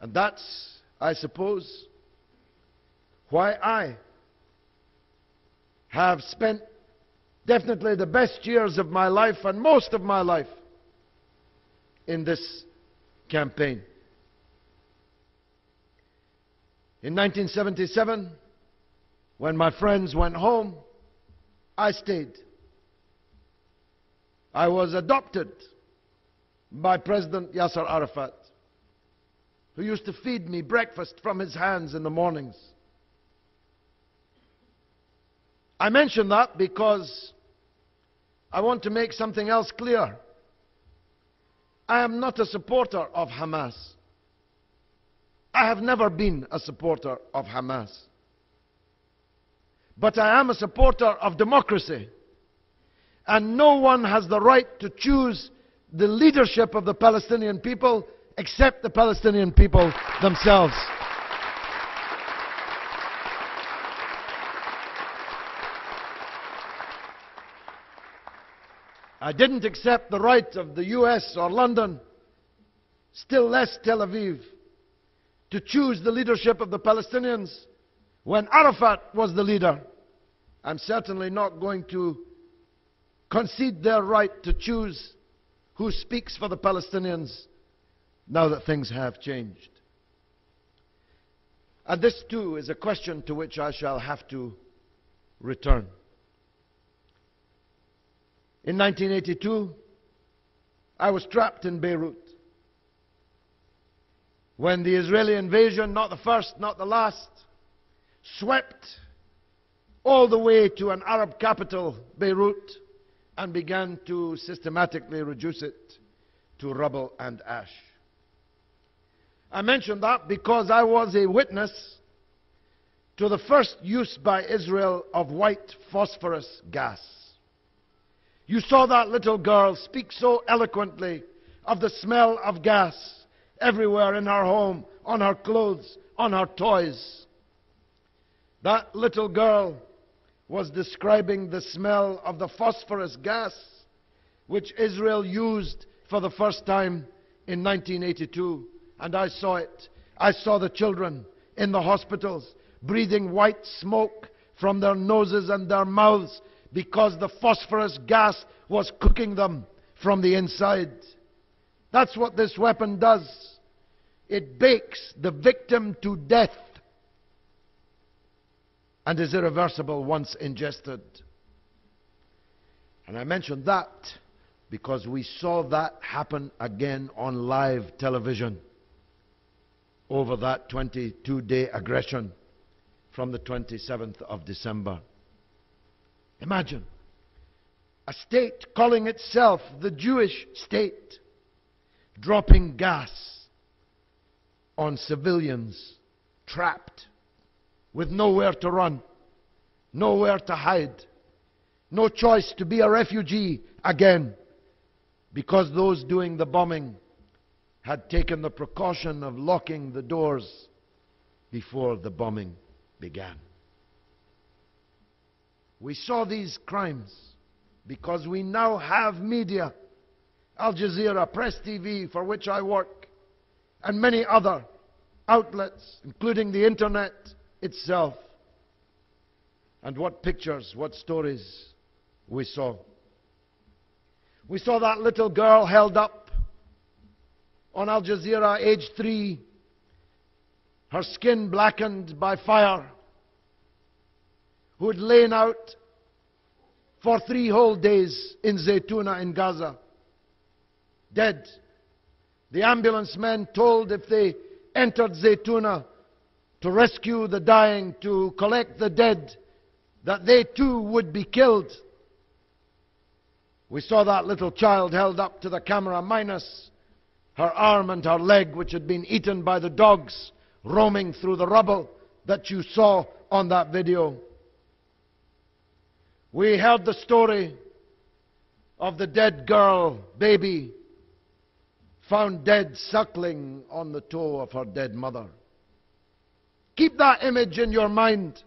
And that's, I suppose, why I have spent definitely the best years of my life and most of my life in this campaign. In 1977, when my friends went home, I stayed. I was adopted by President Yasser Arafat, who used to feed me breakfast from his hands in the mornings. I mention that because I want to make something else clear. I am not a supporter of Hamas. I have never been a supporter of Hamas. But I am a supporter of democracy. And no one has the right to choose the leadership of the Palestinian people except the Palestinian people themselves. I didn't accept the right of the US or London, still less Tel Aviv, to choose the leadership of the Palestinians when Arafat was the leader. I'm certainly not going to concede their right to choose who speaks for the Palestinians now that things have changed. And this too is a question to which I shall have to return. In 1982, I was trapped in Beirut when the Israeli invasion, not the first, not the last, swept all the way to an Arab capital, Beirut, and began to systematically reduce it to rubble and ash. I mention that because I was a witness to the first use by Israel of white phosphorus gas. You saw that little girl speak so eloquently of the smell of gas everywhere in her home, on her clothes, on her toys. That little girl was describing the smell of the phosphorus gas which Israel used for the first time in 1982. And I saw it. I saw the children in the hospitals breathing white smoke from their noses and their mouths because the phosphorus gas was cooking them from the inside. That's what this weapon does. It bakes the victim to death and is irreversible once ingested. And I mention that because we saw that happen again on live television over that 22-day aggression from the 27th of December. Imagine a state calling itself the Jewish state dropping gas on civilians trapped with nowhere to run, nowhere to hide, no choice to be a refugee again, because those doing the bombing had taken the precaution of locking the doors before the bombing began. We saw these crimes because we now have media, Al Jazeera, Press TV, for which I work, and many other outlets, including the internet itself. And what pictures, what stories we saw. We saw that little girl held up on Al Jazeera, age 3, her skin blackened by fire, who had lain out for 3 whole days in Zaytuna in Gaza, dead. The ambulance men told if they entered Zaytuna to rescue the dying, to collect the dead, that they too would be killed. We saw that little child held up to the camera, minus her arm and her leg, which had been eaten by the dogs roaming through the rubble that you saw on that video. We heard the story of the dead girl, baby, found dead suckling on the toe of her dead mother. Keep that image in your mind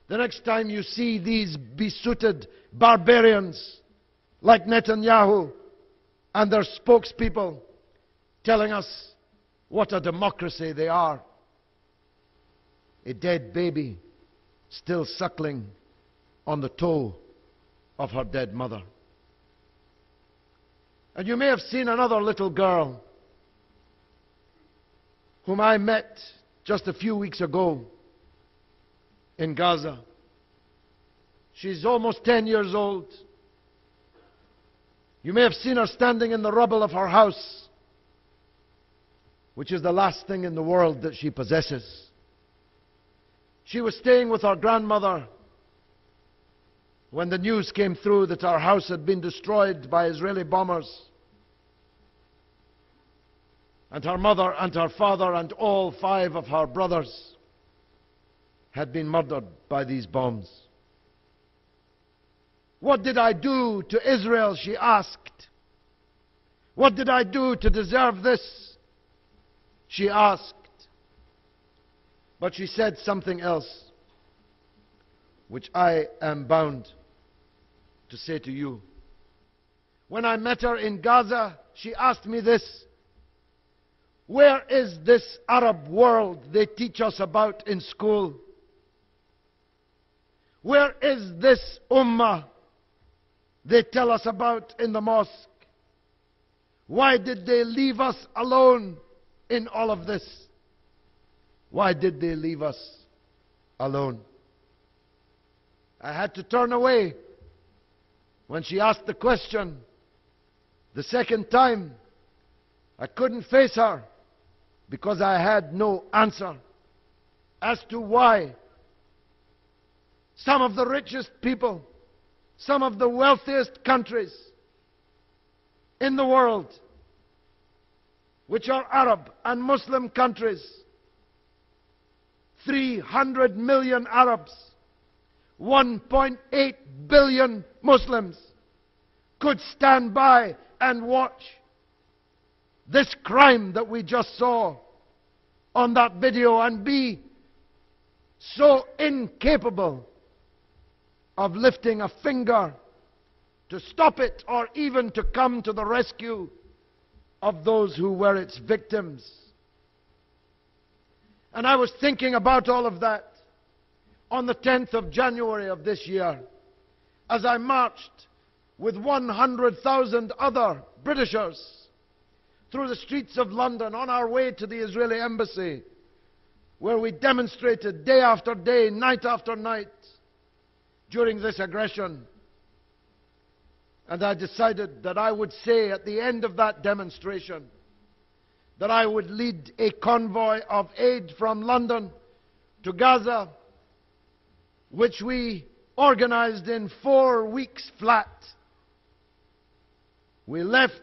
the next time you see these besooted barbarians like Netanyahu and their spokespeople telling us what a democracy they are. A dead baby still suckling on the toe of her dead mother. And you may have seen another little girl whom I met just a few weeks ago in Gaza. She's almost 10 years old. You may have seen her standing in the rubble of her house, which is the last thing in the world that she possesses. She was staying with her grandmother when the news came through that our house had been destroyed by Israeli bombers. And her mother and her father and all 5 of her brothers had been murdered by these bombs. What did I do to Israel, she asked. What did I do to deserve this, she asked. But she said something else, which I am bound to say to you. When I met her in Gaza, she asked me this: where is this Arab world they teach us about in school? Where is this Ummah they tell us about in the mosque? Why did they leave us alone in all of this? Why did they leave us alone? I had to turn away when she asked the question the second time. I couldn't face her because I had no answer as to why some of the richest people, some of the wealthiest countries in the world, which are Arab and Muslim countries, 300 million Arabs, 1.8 billion Muslims, could stand by and watch this crime that we just saw on that video and be so incapable of lifting a finger to stop it or even to come to the rescue of those who were its victims. And I was thinking about all of that on the 10th of January of this year, as I marched with 100,000 other Britishers through the streets of London on our way to the Israeli embassy, where we demonstrated day after day, night after night, during this aggression. And I decided that I would say at the end of that demonstration that I would lead a convoy of aid from London to Gaza, which we organized in 4 weeks flat. We left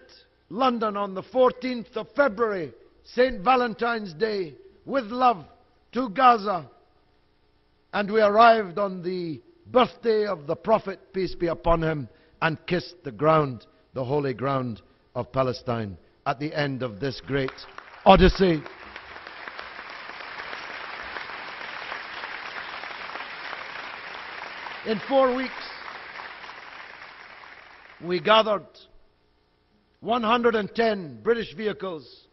London on the 14th of February, St. Valentine's Day, with love to Gaza. And we arrived on the birthday of the Prophet, peace be upon him, and kissed the ground, the holy ground of Palestine, at the end of this great odyssey. In 4 weeks, we gathered 110 British vehicles,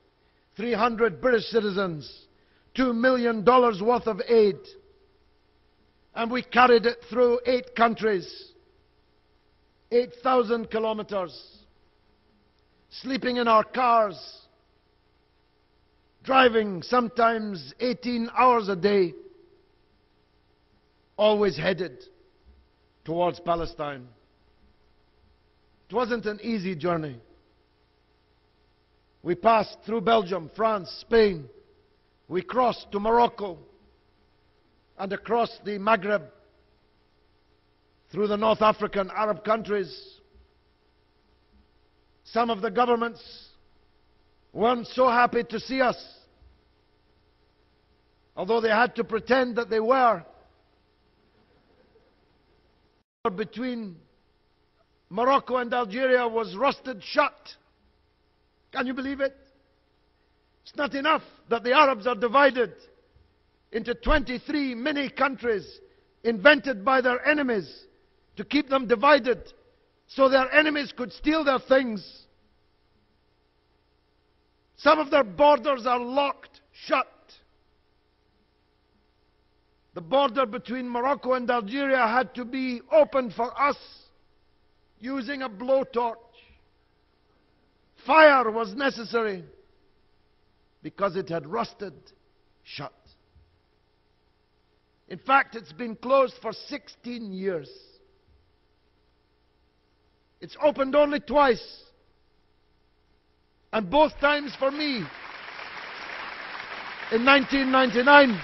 300 British citizens, $2 million worth of aid, and we carried it through 8 countries, 8,000 kilometers, sleeping in our cars, driving sometimes 18 hours a day, always headed towards Palestine. It wasn't an easy journey. We passed through Belgium, France, Spain. We crossed to Morocco and across the Maghreb, through the North African Arab countries. Some of the governments weren't so happy to see us, although they had to pretend that they were. Between Morocco and Algeria was rusted shut. Can you believe it? It's not enough that the Arabs are divided into 23 mini countries invented by their enemies to keep them divided so their enemies could steal their things. Some of their borders are locked shut. The border between Morocco and Algeria had to be opened for us using a blowtorch. Fire was necessary because it had rusted shut. In fact, it's been closed for 16 years. It's opened only twice, and both times for me. In 1999,